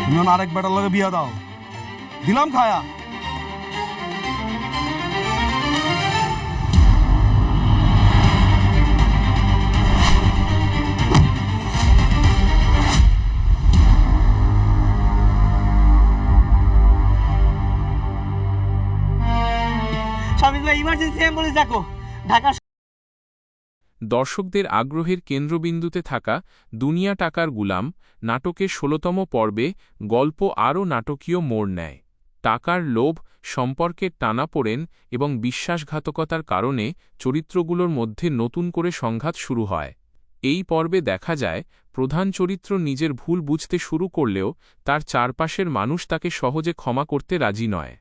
তুমি আরেক বেটার লগে বিয়া দাও, দিলাম খায়া। ইমার্জেন্সি অ্যাম্বুলেন্স ডাকো। ঢাকা দর্শকদের আগ্রহের কেন্দ্রবিন্দুতে থাকা দুনিয়া টাকার গুলাম নাটকের ১৬তম পর্বে গল্প আরও নাটকীয় মোড় নেয়। টাকার লোভ, সম্পর্কের টানাপোড়েন এবং বিশ্বাসঘাতকতার কারণে চরিত্রগুলোর মধ্যে নতুন করে সংঘাত শুরু হয়। এই পর্বে দেখা যায় প্রধান চরিত্র নিজের ভুল বুঝতে শুরু করলেও তার চারপাশের মানুষ তাকে সহজে ক্ষমা করতে রাজি নয়।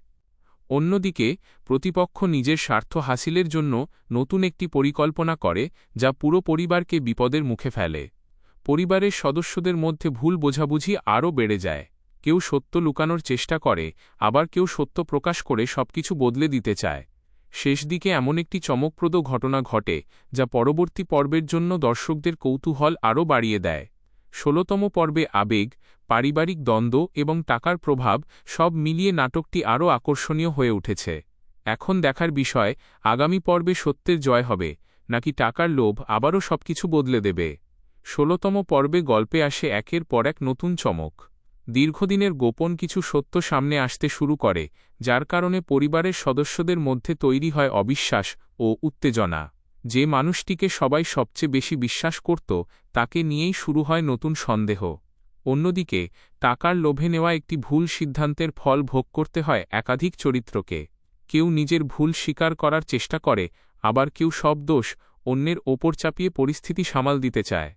অন্যদিকে প্রতিপক্ষ নিজের স্বার্থ হাসিলের জন্য নতুন একটি পরিকল্পনা করে, যা পুরো পরিবারকে বিপদের মুখে ফেলে। পরিবারের সদস্যদের মধ্যে ভুল বোঝাবুঝি আরও বেড়ে যায়। কেউ সত্য লুকানোর চেষ্টা করে, আবার কেউ সত্য প্রকাশ করে সবকিছু বদলে দিতে চায়। শেষ দিকে এমন একটি চমকপ্রদ ঘটনা ঘটে যা পরবর্তী পর্বের জন্য দর্শকদের কৌতূহল আরও বাড়িয়ে দেয়। ১৬তম পর্বে আবেগ, পারিবারিক দ্বন্দ্ব এবং টাকার প্রভাব সব মিলিয়ে নাটকটি আরও আকর্ষণীয় হয়ে উঠেছে। এখন দেখার বিষয়, আগামী পর্বে সত্যের জয় হবে নাকি টাকার লোভ আবারও সবকিছু বদলে দেবে। ১৬তম পর্বে গল্পে আসে একের পর এক নতুন চমক। দীর্ঘদিনের গোপন কিছু সত্য সামনে আসতে শুরু করে, যার কারণে পরিবারের সদস্যদের মধ্যে তৈরি হয় অবিশ্বাস ও উত্তেজনা। যে মানুষটিকে সবাই সবচেয়ে বেশি বিশ্বাস করত, তাকে নিয়েই শুরু হয় নতুন সন্দেহ। অন্যদিকে টাকার লোভে নেওয়া একটি ভুল সিদ্ধান্তের ফল ভোগ করতে হয় একাধিক চরিত্রকে। কেউ নিজের ভুল স্বীকার করার চেষ্টা করে, আবার কেউ সব দোষ অন্যের ওপর চাপিয়ে পরিস্থিতি সামাল দিতে চায়।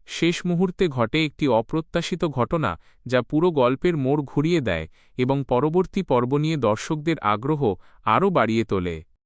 শেষ মুহূর্তে ঘটে একটি অপ্রত্যাশিত ঘটনা যা পুরো গল্পের মোড় ঘুরিয়ে দেয় এবং পরবর্তী পর্ব নিয়ে দর্শকদের আগ্রহ আরও বাড়িয়ে তোলে।